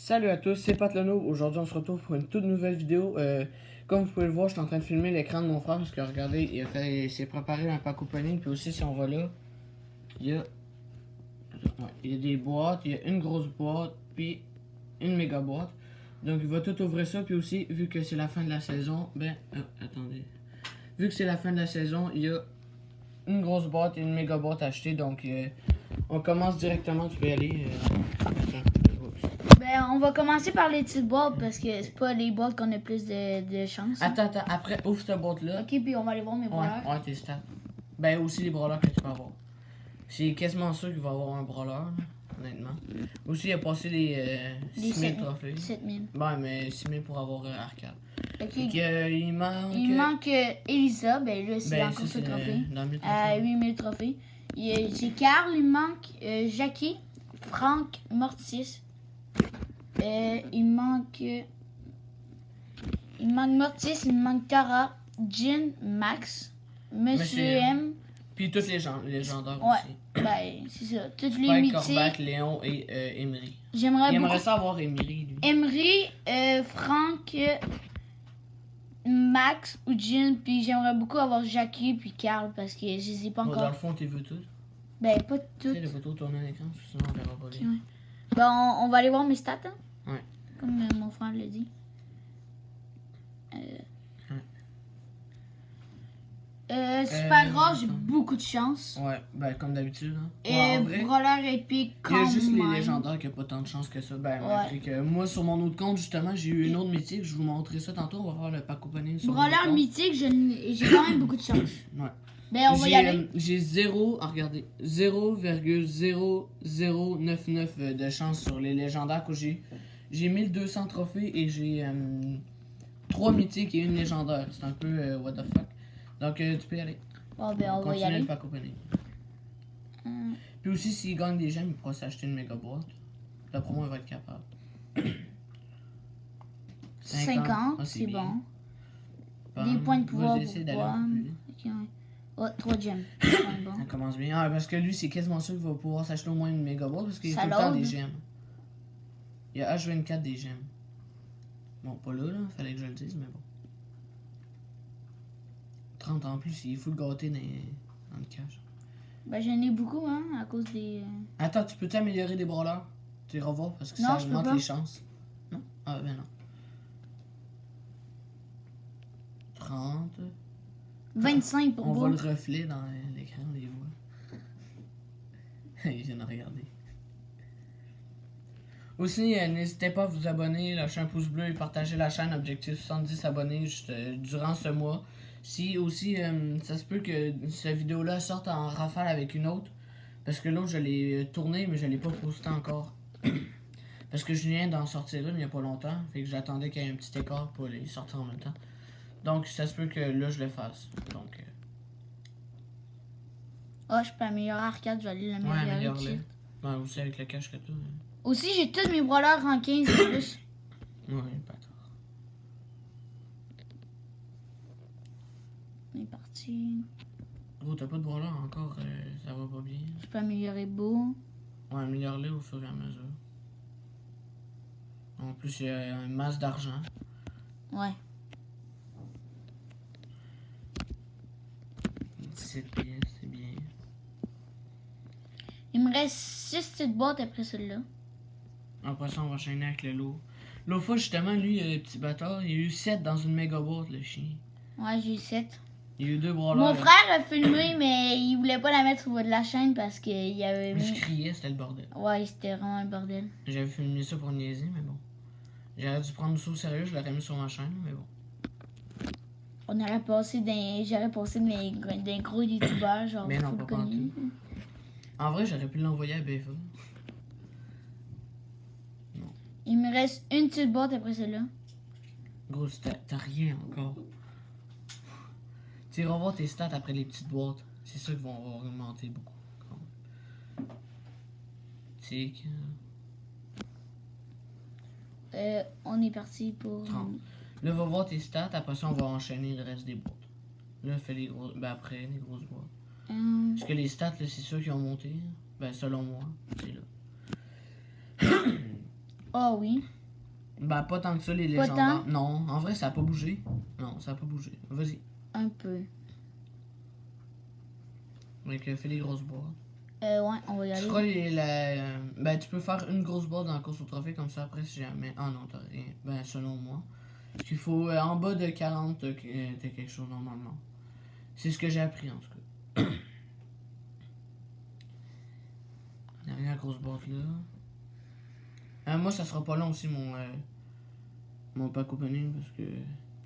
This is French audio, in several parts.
Salut à tous, c'est Pat Leno. Aujourd'hui, on se retrouve pour une toute nouvelle vidéo. Comme vous pouvez le voir, je suis en train de filmer l'écran de mon frère parce que regardez, il s'est préparé un pack opening. Puis aussi, si on va là, il y a des boîtes, il y a une grosse boîte, puis une méga boîte. Donc, il va tout ouvrir ça. Puis aussi, vu que c'est la fin de la saison, attendez. Vu que c'est la fin de la saison, il y a une grosse boîte et une méga boîte achetée. Donc, on commence directement. Tu peux y aller. On va commencer par les petites boîtes parce que c'est pas les boîtes qu'on a plus de chance. Attends, après, ouvre cette boîte-là. Ok, puis on va aller voir mes brawlers. Ouais, tes stats. Ben, aussi les brawlers que tu peux avoir. C'est quasiment sûr qu'il va y avoir un brawler, là, honnêtement. Aussi, il a passé les 6000 trophées. 7000. Ben, mais 6000 pour avoir arcade. Ok. Il manque. Il manque Elisa, ben là, c'est encore ce trophée. À 8000 trophées. J'ai Carl, il manque Jackie, Frank, Mortis. Il manque Mortis, il manque Tara, Jin, Max, Monsieur M. Puis tous les légendaires ouais, aussi. Ben, c'est ça. Toutes les Spike, mythiques. Corbac, Léon et Emery. J'aimerais ça avoir Emery, lui. Emery, Frank, Max ou Jin, puis j'aimerais beaucoup avoir Jackie puis Carl parce que je les ai pas encore. Dans le fond, tu veux toutes? Ben, pas toutes. Tu sais, les photos tournent à l'écran, sinon on verra pas bien. Ouais. Ben, on va aller voir mes stats, hein? Ouais. Comme mon frère l'a dit. Super rare, j'ai beaucoup de chance. Ouais, ben comme d'habitude. Hein. Brawler épique quand même. Il y a juste les légendaires qui n'ont pas tant de chance que ça. Ben, malgré que moi, sur mon autre compte, justement, j'ai eu une autre mythique. Je vais vous montrer ça tantôt. On va voir le pack opening sur Brawler mythique, j'ai quand même beaucoup de chance. Ouais. Ben, on va y aller. J'ai 0,0099 de chance sur les légendaires que j'ai. J'ai 1200 trophées et j'ai 3 mythiques et une légendaire. C'est un peu what the fuck. Donc, tu peux y aller. Oh, ben, on va y aller. Le pack opening. Puis aussi, s'il gagne des gemmes, il pourra s'acheter une méga boîte. D'après moi, il va être capable. 50, c'est bon. Des points de pouvoir. Vas-y, essaie d'aller un peu plus vite. Oh, 3 gemmes. Bon. Ça commence bien. Ah, parce que lui, c'est quasiment sûr qu'il va pouvoir s'acheter au moins une méga boîte parce qu'il y a tout le temps des gemmes. Il y a H24 des gemmes. Bon, pas là, fallait que je le dise, mais bon. 30 en plus, il est full gâté dans le cash. Ben, j'en ai beaucoup, hein, à cause des... Attends, tu peux t'améliorer des brawlers? Tu les revois parce que ça augmente les chances. Non? Ah, ben non. 30. 25 pour on vous. voit le reflet dans l'écran, on les voit. Je viens de regarder. Aussi, n'hésitez pas à vous abonner, lâcher un pouce bleu et partager la chaîne. Objectif 70 abonnés durant ce mois. Si aussi, ça se peut que cette vidéo-là sorte en rafale avec une autre. Parce que l'autre, je l'ai tournée, mais je l'ai pas postée encore. Parce que je viens d'en sortir une il n'y a pas longtemps. Fait que j'attendais qu'il y ait un petit écart pour les sortir en même temps. Donc, ça se peut que là, je le fasse. Donc, oh, je peux améliorer arcade, je vais aller l'améliorer. Ouais, améliore-le. Ben, aussi avec le cache que tu. Aussi, j'ai tous mes brawlers en 15 et plus. Ouais, pas tard. On est parti. Gros, t'as pas de brawler encore, ça va pas bien. Je peux améliorer beau. Ouais, améliore-le au fur et à mesure. En plus, il y a une masse d'argent. Ouais. 17 pièces, c'est bien. Il me reste 6 petites boîtes après celle-là. Après ça, on va enchaîner avec le lot. L'autre fois, justement, lui, le petit bâtard, il y a eu 7 dans une méga boîte, le chien. Ouais, j'ai eu 7. Il y a eu 2 brawlers. Mon frère a filmé, mais il voulait pas la mettre sur de la chaîne parce qu'il y avait... Je criais, c'était le bordel. Ouais, c'était vraiment le bordel. J'avais filmé ça pour niaiser, mais bon. J'aurais dû prendre ça au sérieux, je l'aurais mis sur ma chaîne, mais bon. J'aurais passé d'un gros youtubeurs, genre mais non, pas connu. En vrai, j'aurais pu l'envoyer à BFA. Non. Il me reste une petite boîte après celle-là. Gros, t'as rien encore. Tu revois tes stats après les petites boîtes. C'est ça qui vont augmenter beaucoup. Tic. On est parti pour... 30. Là, va voir tes stats. Après ça, on va enchaîner le reste des boîtes. Là, fais les grosses... Ben après, les grosses boîtes. Parce que les stats, là, c'est sûr qu'ils ont monté. Ben, selon moi, c'est là. Oh oui. Ben, pas tant que ça, les légendaires. Non, en vrai, ça a pas bougé. Non, ça a pas bougé. Vas-y. Un peu. Donc, fais les grosses boîtes. Ouais, on va y aller. Tu feras ben, tu peux faire une grosse boîte dans la course au trophée, comme ça, après, si jamais... Ah non, t'as rien. Ben, selon moi. Parce qu'il faut, en bas de 40, t'as quelque chose, normalement. C'est ce que j'ai appris, en tout cas. Dernière grosse boîte, là. Moi, ça sera pas long aussi, mon pack opening, parce que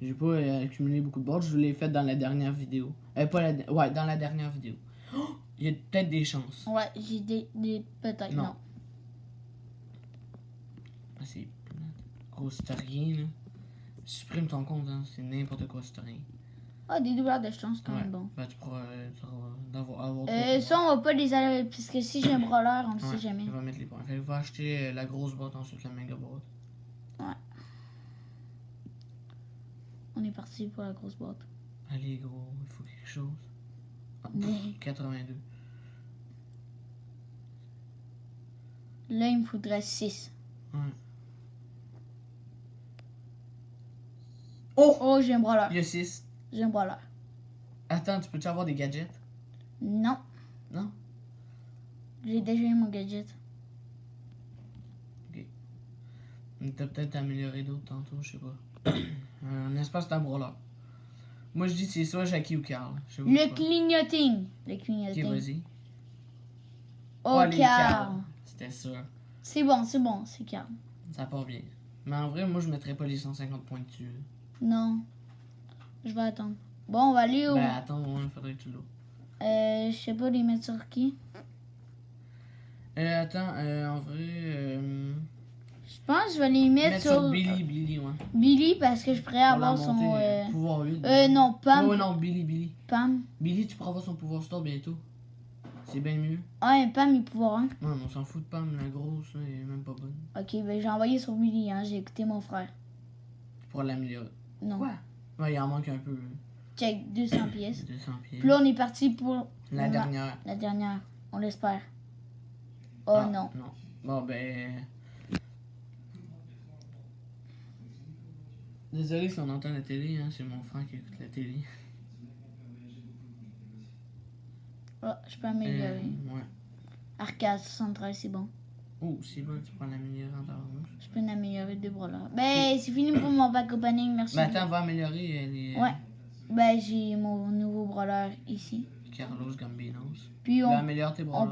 j'ai pas accumulé beaucoup de boîtes. Je l'ai fait dans la dernière vidéo. Ouais, dans la dernière vidéo. Oh, il y a peut-être des chances. Ouais, j'ai des peut-être, non. Ah, c'est gros, c'est rien, là. Supprime ton compte, hein. C'est n'importe quoi, c'est rien. Ah, des doubleurs de chance, c'est quand même bon. Ben, tu pourras avoir ça, on va pas les aller, parce que si j'ai un brawler, on le sait jamais. Il va mettre les points. Fait, il va acheter la grosse boîte, ensuite la méga boîte. Ouais. On est parti pour la grosse boîte. Allez, gros, il faut quelque chose. Ah, 82. Là, il me faudrait 6. Ouais. Oh, j'ai un brawler. Il y a 6. J'ai un brawler. Attends, tu peux-tu avoir des gadgets? Non. Non? J'ai déjà eu mon gadget. Ok. T'as peut-être amélioré d'autres tantôt, je sais pas. Un espace d'un brawler. Moi, je dis c'est soit Jackie ou Carl. Le clignoting. Le Ok, clignoting. vas-y. Oh, Carl. C'était ça. C'est bon, c'est Carl. Ça part bien. Mais en vrai, moi, je mettrais pas les 150 points dessus. Non. Je vais attendre. Bon, on va aller au... Ben, attends, il faudrait que tu l'ouvres. Je sais pas les mettre sur qui. Attends, en vrai... Je pense que je vais les mettre sur Billy, ouais. Billy, parce que je pourrais avoir son... pouvoir 8. Non, Pam. Oh non, Billy. Pam. Billy, tu pourras avoir son pouvoir store bientôt. C'est bien mieux. Ouais, Pam, il pouvoir 1. Ouais, mais on s'en fout de Pam, la grosse, là, elle est même pas bonne. Ok, ben j'ai envoyé sur Billy, hein, j'ai écouté mon frère. Tu pourras l'améliorer. Non. Quoi? Ouais, il en manque un peu. Check, 200 pièces. 200 pièces. Puis là, on est parti pour... La dernière. La dernière, on l'espère. Oh non. Non. Bon, ben... Désolé si on entend la télé, hein, c'est mon frère qui écoute la télé. Oh, je peux améliorer. Ouais. Arcade 73, c'est bon. Oh, c'est bon, tu peux l'améliorer en temps. Je peux améliorer 2 brawlers. Ben, c'est fini pour mon pack opening, merci. Ben, attends, on va améliorer les... Ouais. Ben, j'ai mon nouveau brawler ici. Carlos Gambinos. Puis on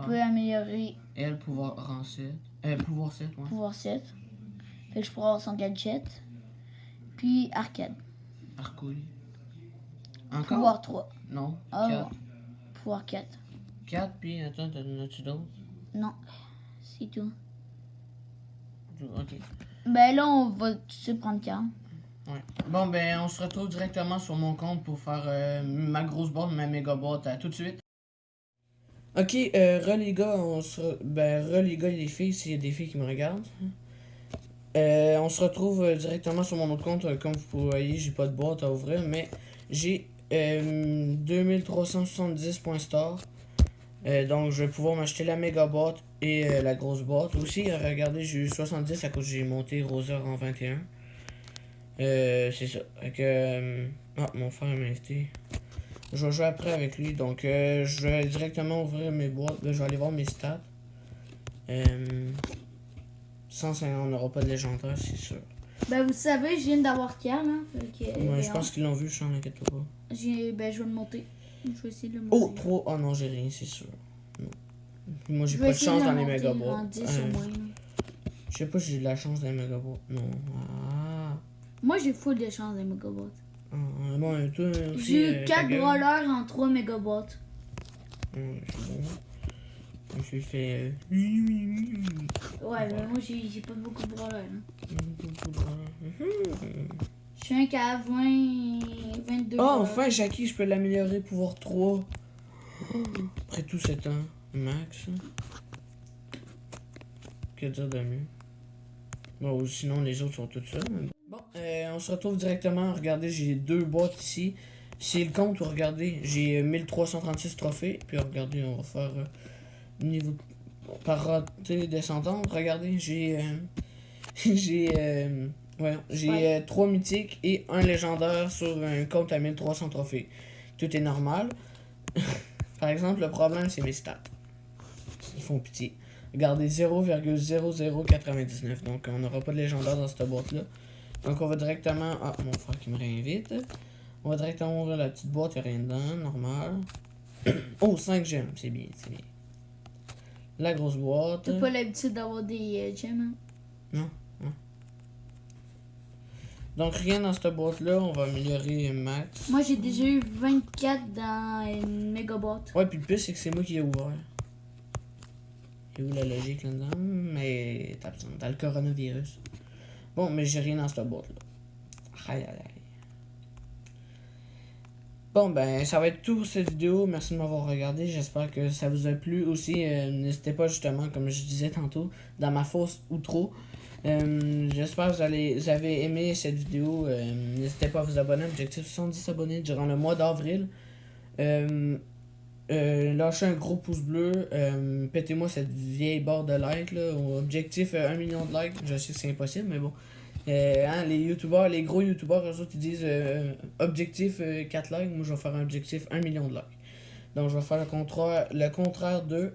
peut améliorer... Elle, pouvoir rang 7. Pouvoir 7, ouais. Pouvoir 7. Fait que je pourrais avoir son gadget. Puis arcade. Arcouille. Encore? Pouvoir 3. Non, 4. Pouvoir 4. 4, puis attends, t'en as-tu d'autres? Non, c'est tout. Ok. Ben là, on va tout de suite prendre 40. Ouais. Bon, ben, on se retrouve directement sur mon compte pour faire ma grosse boîte, ma méga boîte. À tout de suite. Ok, les gars, les gars et les filles, s'il y a des filles qui me regardent. On se retrouve directement sur mon autre compte. Comme vous voyez, j'ai pas de boîte à ouvrir, mais j'ai 2370 points star. Donc, je vais pouvoir m'acheter la méga boîte et la grosse boîte. Aussi, regardez, j'ai eu 70 à cause que j'ai monté Rosa en 21. C'est ça. Mon frère m'a invité. Je vais jouer après avec lui. Donc, je vais directement ouvrir mes boîtes. Là, je vais aller voir mes stats. 150, on n'aura pas de légendaire, c'est sûr. Ben, vous savez, je viens d'avoir Carl. Hein, ouais, je pense qu'ils l'ont vu, je n'en inquiète pas. Ben, je vais le monter. Je vais essayer de le monter. Oh, 3. Oh non, j'ai rien, c'est sûr. Non. Moi, j'ai pas de chance dans les méga boîtes. Je sais pas si j'ai de la chance dans les méga boîtes. Non. Moi, j'ai full de chance dans les méga boîtes. Bon, toi aussi. J'ai eu 4 brawlers en 3 méga boîtes. J'ai fait. Ouais, mais moi j'ai pas beaucoup de brawlers. Hein. Je suis un qu'à 22. Oh, enfin, Jackie, je peux l'améliorer, pouvoir 3. Après tout 7 ans, max. Que dire de mieux? Bon, sinon, les autres sont toutes seuls. Bon, on se retrouve directement. Regardez, j'ai 2 boîtes ici. C'est le compte, regardez, j'ai 1336 trophées. Puis regardez, on va faire niveau par raté descendante. Regardez, j'ai Ouais, j'ai 3 mythiques et un légendaire sur un compte à 1300 trophées. Tout est normal. Par exemple, le problème, c'est mes stats. Ils font pitié. Regardez, 0,0099. Donc, on n'aura pas de légendaire dans cette boîte-là. Donc, on va directement... Ah, mon frère qui me réinvite. On va directement ouvrir la petite boîte, il n'y a rien dedans, normal. Oh, 5 gemmes, c'est bien, c'est bien. La grosse boîte. T'as pas l'habitude d'avoir des gemmes, hein? Non, non. Donc, rien dans cette boîte-là, on va améliorer max. Moi, j'ai déjà eu 24 dans une méga boîte. Ouais, puis le pire, c'est que c'est moi qui ai ouvert. Il y a où la logique là-dedans? Mais t'as le coronavirus. Bon, mais j'ai rien dans cette boîte-là. Aïe, aïe, aïe. Bon, ben, ça va être tout pour cette vidéo. Merci de m'avoir regardé. J'espère que ça vous a plu aussi. N'hésitez pas, justement, comme je disais tantôt, dans ma fausse outro. J'espère que vous avez aimé cette vidéo. N'hésitez pas à vous abonner. Objectif 70 abonnés durant le mois d'avril. Lâchez un gros pouce bleu. Pétez-moi cette vieille barre de likes. Là. Objectif 1 million de likes. Je sais que c'est impossible, mais bon. Les youtubeurs, les gros youtubeurs, eux autres, ils disent objectif 4 likes. Moi, je vais faire un objectif 1 million de likes. Donc, je vais faire le contraire de.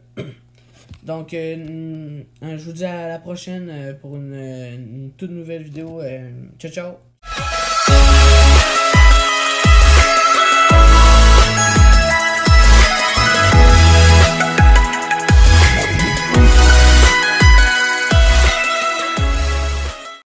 Donc, je vous dis à la prochaine pour une toute nouvelle vidéo. Ciao, ciao!